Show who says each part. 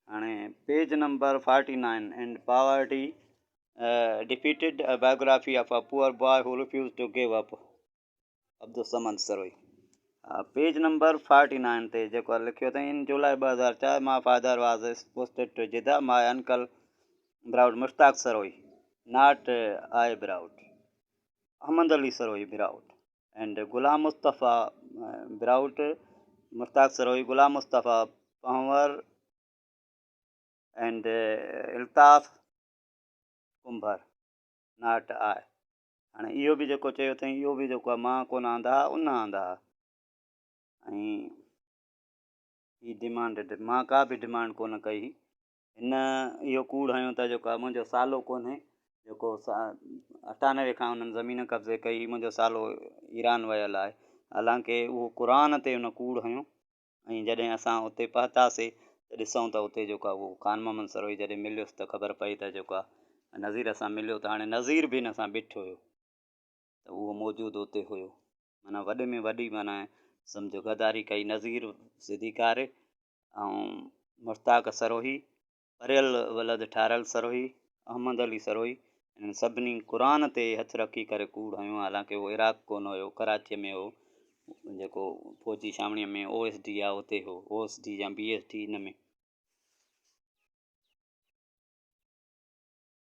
Speaker 1: हाणे page number 49 and poverty defeated a biography of a poor boy who refused to give up. Abdul Samad Saroi. Page number 49 ते जेको लिखियो अथई in July 2004 my father was posted to Jeddah my uncle broad Mushtaq Saroi not I broad Ahmed Ali Saroi broad and Ghulam Mustafa broad Mushtaq Saroi Ghulam Mustafa Panwar and Iltaf Kumbhar not I. हाणे इहो बि जेको चयो अथई इहो बि जेको आहे मां कोन आंदा उन आंदा ऐं हीअ डिमांड मां का बि डिमांड कोन कई। हिन इहो कूड़ हयो त जेको आहे मुंहिंजो सालो कोन्हे जेको 98 खां उन्हनि ज़मीन कब्ज़े कई मुंहिंजो सालो ईरान वियल आहे हालांकि उहो क़ुर ते उन कूड़ हयो ऐं जॾहिं असां उते पहुतासीं त ॾिसूं त उते जेको आहे उहो ख़ान मोहम्मद सरोई जॾहिं मिलियुसि त ख़बर पई त जेको आहे नज़ीर सां मिलियो त हाणे नज़ीर बि हिन सां ॿिठो हुयो त उहो मौजूदु उते हुयो माना वॾे में वॾी माना सम्झो गदारी कई नज़ीर सिद्दीक़ार ऐं मुश्ताक सरोही परियल वलद ठारियल सरोही अहमद अली सरोही हिननि सभिनी क़ुर ते हथु रखी करे कूड़ हयो हालांकि उहो इराक़ कोन हुयो कराचीअ में हो जेको फौजी छावणीअ में OSD आहे उते हो OSD या BSD हिन में